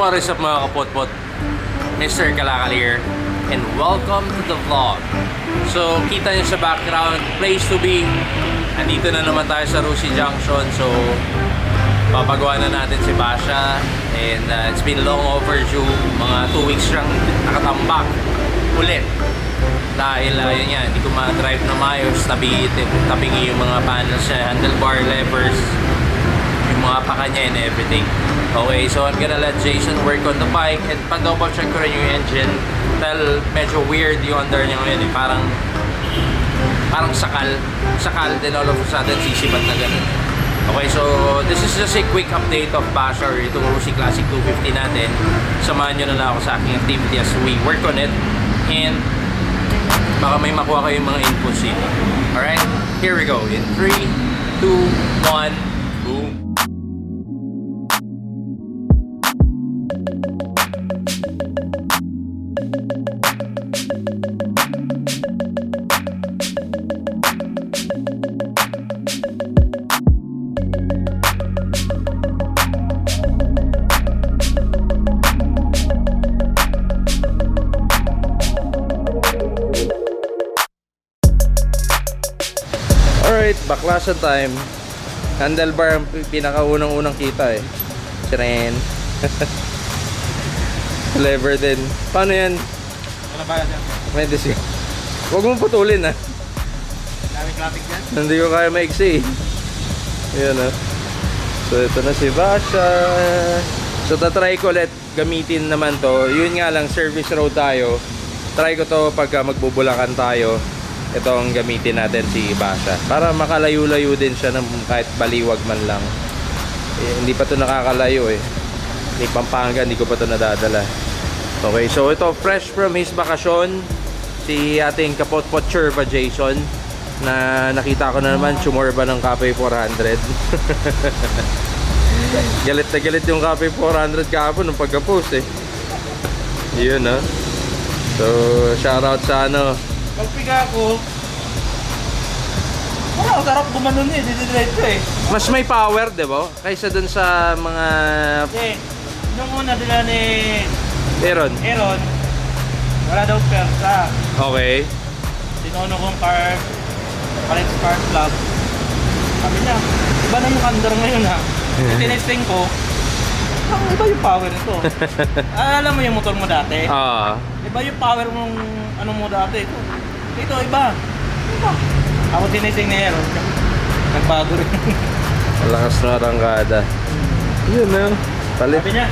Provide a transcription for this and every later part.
What is up mga kapotpot? Mr. Kalakal here and welcome to the vlog. So kita nyo sa background, place to be. Andito na naman tayo sa Rusi Junction. So papagawa na natin si Basha. And it's been long overdue. Mga 2 weeks siyang nakatambak ulit. Dahil yun yan, hindi ko ma-drive na maayos. Tabingi yung mga panels niya, handlebar, levers, yung mga paka niya and everything. Okay, so I'm gonna let Jason work on the bike and pa-double check ko rin yung engine. Dahil medyo weird yung under niya ngayon eh. Parang sakal then all of a sudden sisipat na ganun. Okay, so this is just a quick update of Basha or itong Rusi Classic 250 natin. Samahan nyo na lang ako sa aking activity as we work on it. And baka may makuha kayong mga inputs dito. Alright, here we go. In 3, 2, 1, boom. Alright, baklasan time. Handlebar ang pinakaunang-unang kita eh. Siren. Lever din. Paano yan? Ano ba yan? Medicine. Huwag mong putulin ha. Lamig-lamig yan? Hindi ko kaya maiksi. Ayan ha. So ito na si Basha. So tatry ko ulit gamitin naman to. Yun nga lang, service road tayo. Try ko to pagka magbubulakan tayo. Ito ang gamitin natin si Basha para makalayo-layo din siya ng kahit baliwag man lang. Hindi pa to nakakalayo eh. Ni Pampanga, hindi ko pa to nadadala. Okay, so ito fresh from his bakasyon, si ating Ka POTPOT Churba Jason, na nakita ko na naman chumorba ng Ka 400. Galit na galit yung Ka 400 kahapon nung pagka-post eh. Yun ha. So shoutout sa ano, Pagpiga ko, wala, sarap gumanon eh, didiretso eh. mas may power, di ba? Kaysa dun sa mga Kasi, nung una nila ni Aaron. Wala daw persa. Okay. Tinono kong palit spark plug. Sabi niya, iba na yung under ngayon ha. Tinesting ko, iba yung power nito. Alam mo yung motor mo dati? Iba yung power mong ano mo dati. Ito iba. Ako tinesting ni Aaron. Nagbago rin. Malakas na rangkada. Yun na. Palit. Sabi niya,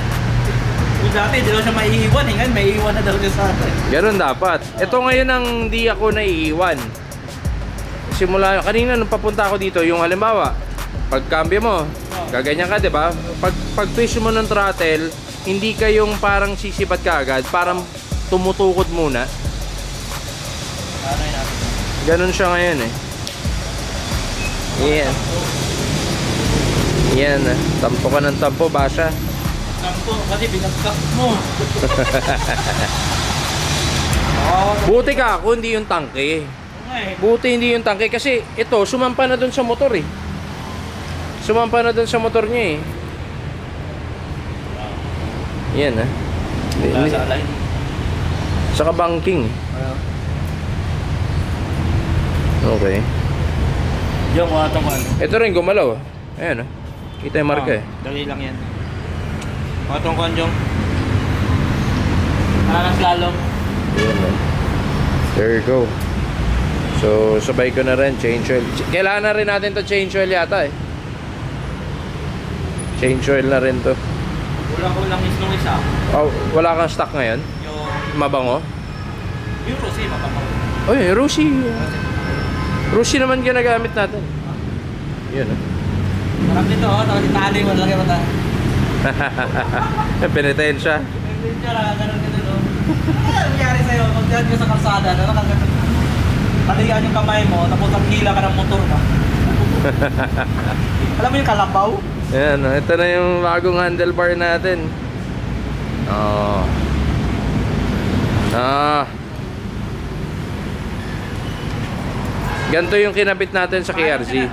yung dati di daw siya maiiwan eh. Ngayon maiiwan na daw siya sa atin. Ganun dapat. Ito ngayon ang di ako naiiwan. Simula, kanina nung papunta ako dito, yung halimbawa, pag cambio mo, gaganyan ka, di ba? Pag push mo ng throttle, hindi ka yung parang sisipat ka agad, parang tumutukod muna. Ano yun natin? Ganun siya ngayon eh. Yan. Yan. Tampo ka ng tampo, Basha. Tampo, kasi binagkas mo. Buti ka kung hindi yung tangke. Buti hindi yung tangke kasi ito, sumampa na dun sa motor eh. Sumampa na dun sa motor niya eh. Yan ah. Sa line. Saka banking. Okay. Yung mga tungkol. Ito rin gumalaw. Ayan ah. Kita yung marka eh. Dali lang yan. Mga tungkol yung parang slalom. Ayan ah. There you go. So sabay ko na rin change oil. Kailangan na rin natin to change oil yata eh. Change oil na rin to. Kulang-kulang is nung isa. Oh, wala kang stock ngayon? Yung Mabango? Rusi, mapapaw. Oy, Rusi. Rusi naman ginagamit natin. Yun oh. Sarap nito, tapos itali mo lang yung mata. Penitensya. Hindi siya lang, ganun ganun. Ano nangyari sa'yo? Pag dyan ka sa kalsada, paligaan yung kamay mo, tapos ang hila ka ng motor mo. Alam mo yung kalabaw? Ayan, ito na yung bagong handlebar natin. Oh. Ganito yung kinabit natin sa KRZ.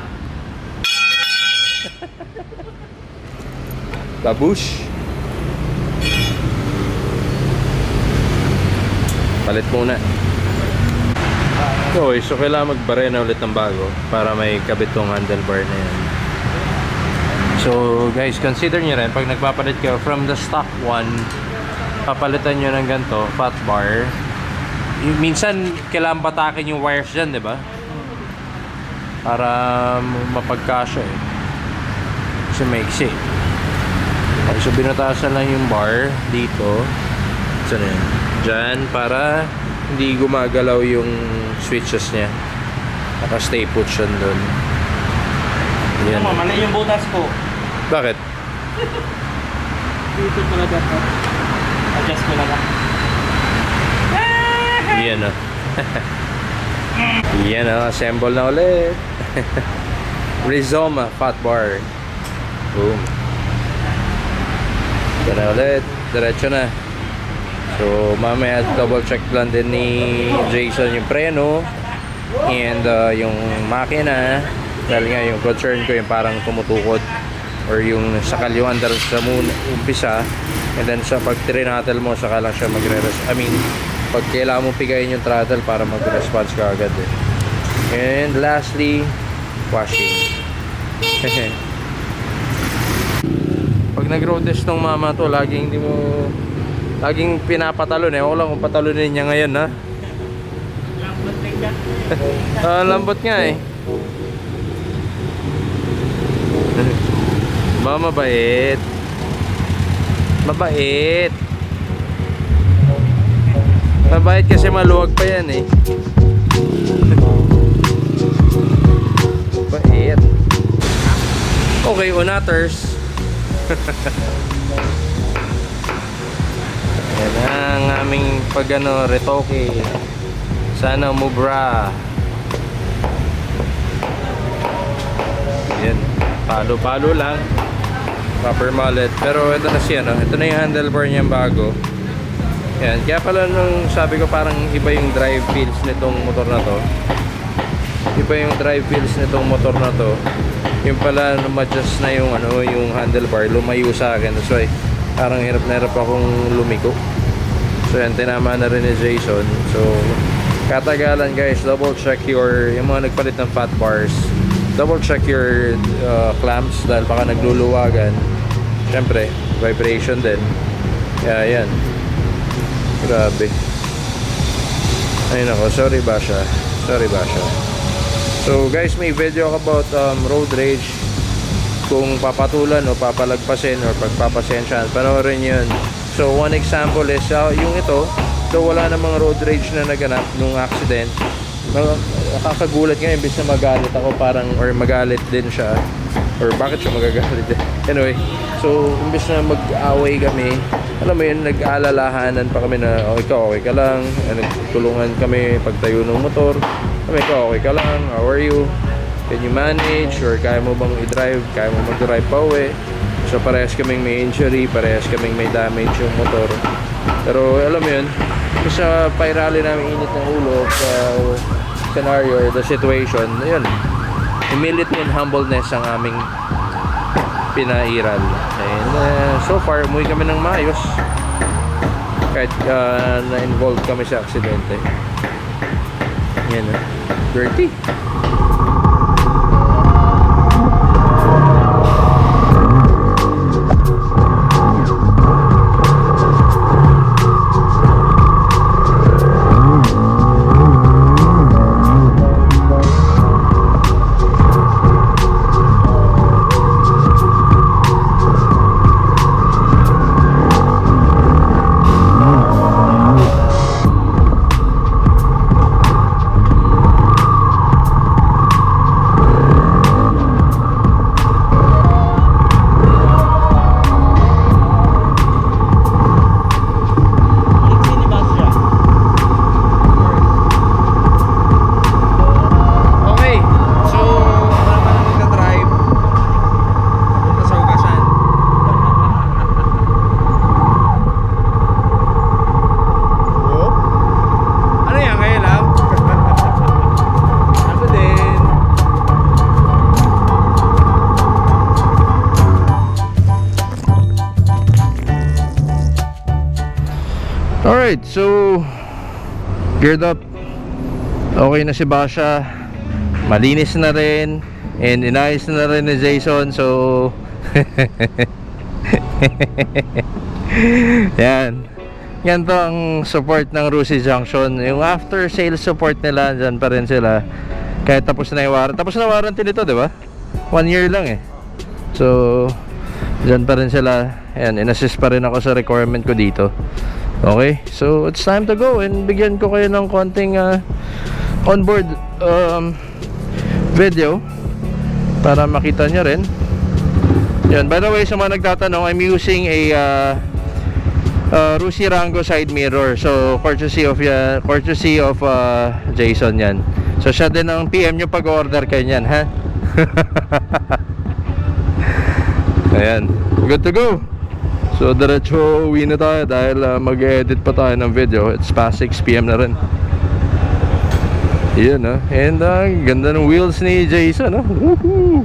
Babush. palit muna. Okay, so kailangan magbarena ulit ng bago para may kabit tong handlebar na yan. So guys, consider nyo rin pag nagpapalit kayo from the stock one, papalitan nyo ng ganito, fat bar. Minsan kailangan patakin yung wires dyan, di ba? Para mapagkasya eh. Kasi maiksi. Okay, so binatasan lang yung bar dito. Saan yan? Dyan, para hindi gumagalaw yung switches niya. Naka-stay put siya doon. Yan. Ano, mali yung butas ko. Bakit? Dito talaga to. Adjust ko na lang. Yan o. Yan o, assemble na ulit. Rizoma fat bar. Boom. Ito na ulit. Diretso na. So mamaya double check lang din ni Jason yung preno and yung makina, dahil nga yung concern ko yung parang tumutukod or yung sa kalyuan dahil sa umpisa, and then sa pag trinatel mo saka lang siya pag kailangan mo pigayin yung throttle para mag-response ka agad eh. And lastly, washing. Pag nag-road test ng mama to, laging pinapatalon eh. Wala kung patalunin niya ngayon ha. Lambot na yan. Lambot nga eh. Mabait. Mabait. Mabait kasi maluwag pa yan eh. Mabait. Okay, unatters. Yan ang aming retoke. Sana umubra. Yan, palo-palo lang, proper mallet. Pero ito na siya, no? Ito na yung handlebar niya bago. Yan, kaya pala nung sabi ko parang iba yung drive feels nitong motor na to. Iba yung drive feels nitong motor na to. Yung pala num-adjust na yung yung handlebar, lumayo sa akin. That's why parang hirap na hirap akong lumiko. So yan, tinama na rin ni Jason. So katagalan guys, double check yung mga nagpalit ng fat bars, double check your clamps dahil baka nagluluwagan. Syempre vibration din. Yan, grabe. Ayun ako, sorry Basha. So guys, may video about road rage, kung papatulan o papalagpasin or pagpapasensyahan, panoorin yun. So one example is yung ito, so wala namang road rage na naganap nung accident. Nakakagulat nga, imbis na magalit ako or magalit din siya, or bakit siya magagalit din. Anyway, so imbis na mag-away kami, alam mo yun, nag-aalalahanan pa kami na okay ka lang, nagtulungan kami pagtayo ng motor. Ikaw, okay ka lang, how are you? Can you manage? Or kaya mo bang i-drive? Kaya mo mag-drive pa uwi? So parehas kaming may injury, parehas kaming may damage yung motor. Pero alam mo yun, sa pairali namin init ng ulo sa scenario or the situation, yun, humility and humbleness ang aming pinairal. And so far, umuwi kami ng maayos kahit na-involved kami sa aksidente. Yan, dirty. Alright, so geared up. Okay na si Basha. Malinis na rin. And inayos na rin ni Jason. So yan. Yan to ang support ng Rusi Junction. Yung after sales support nila, dyan pa rin sila. Kahit tapos na yung warranty. Tapos na warranty nito, di ba? 1 year lang eh. So dyan pa rin sila. Ayan, in-assist pa rin ako sa requirement ko dito. Okay, so it's time to go. And bigyan ko kayo ng konting onboard video para makita nyo rin. Yan, by the way, sa mga nagtatanong, I'm using a Rusi Rango side mirror. So courtesy of Jason yan. So siya din ang PM nyo pag-order kayo yan, ha? Ayan, good to go. So diretso uwi na tayo dahil mag-edit pa tayo ng video. It's past 6 PM na rin. Yan, and ganda ng wheels ni Jason, Woohoo!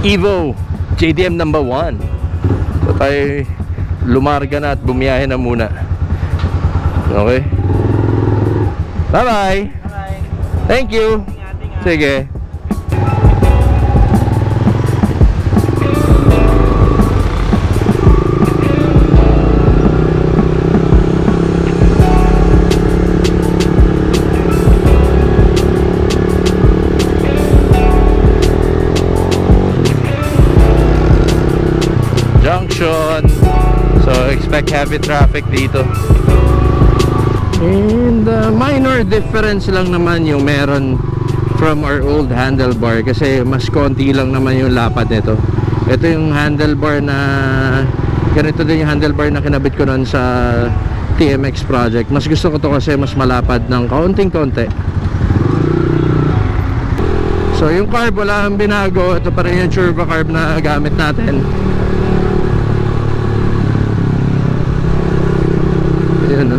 Evo JDM number 1. So tayo lumarga na at bumiyahe na muna. Okay, bye bye. Thank you. Sige. Junction. So expect heavy traffic dito. And minor difference lang naman yung meron from our old handlebar, kasi mas konti lang naman yung lapad nito. Ito yung handlebar na ganito din yung handlebar na kinabit ko noon sa TMX project. Mas gusto ko to kasi mas malapad ng kaunting-konti. So yung carb wala kang binago. Ito pa rin yung turbo carb na gamit natin. Ayan,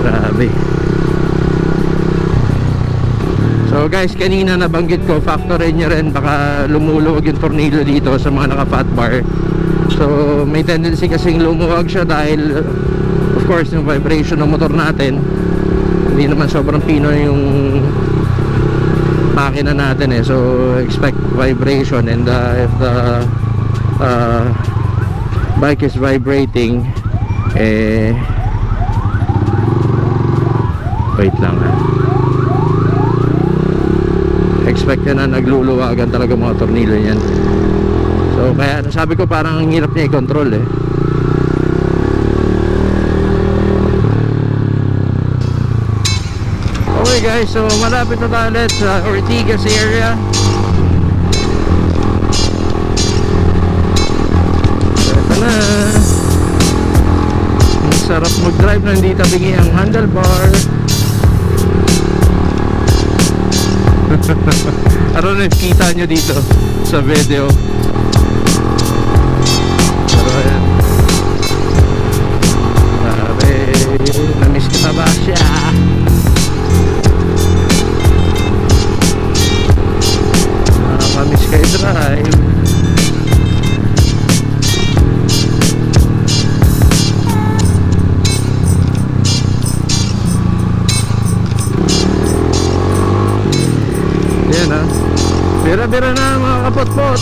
grabe. So guys, kanina nabanggit ko, factorin nyo rin, baka lumuluwag yung tornilyo dito sa mga naka fat bar. So may tendency kasing lumuwag siya dahil of course yung vibration ng motor natin. Hindi naman sobrang pino yung makina natin eh. So expect vibration, and if the bike is vibrating, wait lang, expect na nagluluwagan talaga mga tornilyo niyan. So kaya sabi ko parang ang hirap niya i-control eh. Okay guys, so malapit na tayo ulit sa Ortigas area. Ito na. Sarap mag-drive na hindi tabingi ang handlebar. I don't know if kita nyo dito sa video. Pero ayan, grabe, namiss kita ba siya? Nakakamiss kayo drive. Bira-bira na mga kapotpot.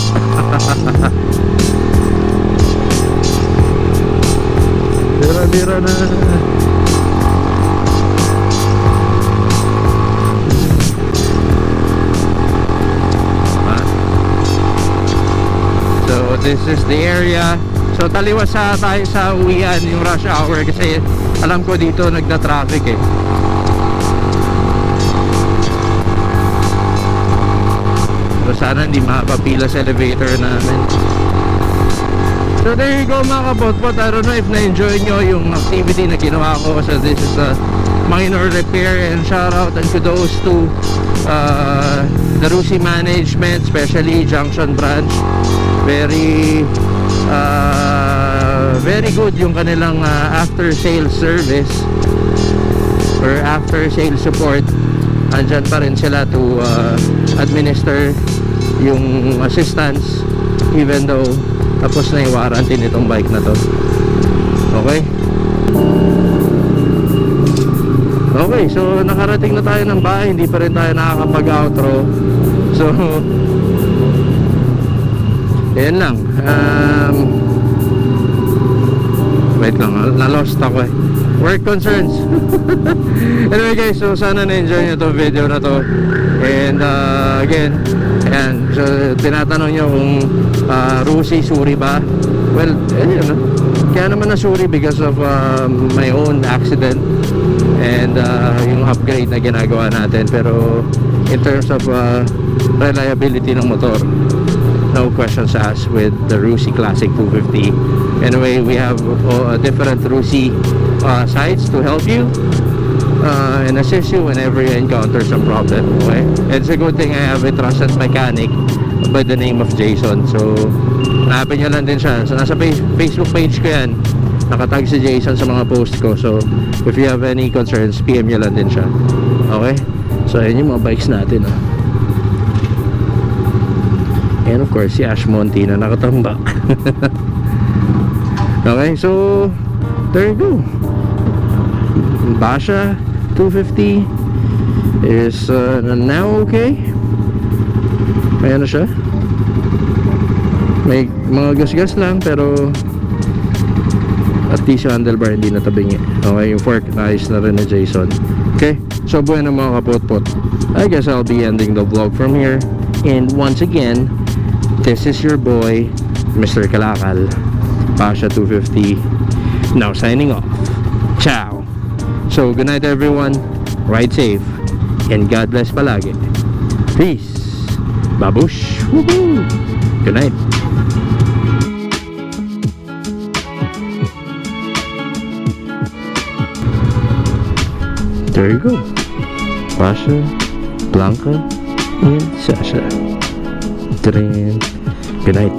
Bira-bira na. So this is the area. So taliwas sa tayo sa uwian yung rush hour, kasi alam ko dito nagda-traffic eh. Sana hindi makapapila sa elevator namin. So there you go mga kapotpot. I don't know if na-enjoy nyo yung activity na ginawa ko. So this is a minor repair, and shout out and kudos to the Rusi management, especially Junction branch. Very good yung kanilang after sales service or after sales support. Andyan pa rin sila to administer yung assistance even though tapos na yung warranty nitong bike na to. Okay, Okay, so nakarating na tayo ng bahay. Hindi pa rin tayo nakakapag-outro. So yan lang. Wait lang, na-lost ako eh. Work concerns. Anyway guys, so sana na-enjoy nyo itong video na to. And again, ayan, so tinatanong nyo kung Rusi, suri ba? Well, ayun, kaya naman na-suri because of my own accident and yung upgrade na ginagawa natin. Pero in terms of reliability ng motor, no questions asked with the Rusi Classic 250. Anyway, we have different Rusi sites to help you and assist you whenever you encounter some problem. Okay? It's a good thing I have a trusted mechanic by the name of Jason. So, hanapin nyo lang din siya. So, nasa Facebook page ko yan. Nakatag si Jason sa mga post ko. So, if you have any concerns, PM nyo lang din siya. Okay? So, ayun yung mga bikes natin. And of course, si Ash Monty na nakatambak. Okay, so there you go. Basha 250 is now okay. Ayan na siya. May mga gas-gas lang, pero at least yung handlebar hindi natabingi. Okay, yung fork nice na rin na Jason. Okay, so bueno mga kapotpot, I guess I'll be ending the vlog from here. And once again, this is your boy, Mr. Kalakal, Basha 250, now signing off. Ciao! So, good night everyone, ride safe, and God bless palagi. Peace! Babush! Woohoo! Good night! There you go. Basha, Blanca, and Sasha. Good night.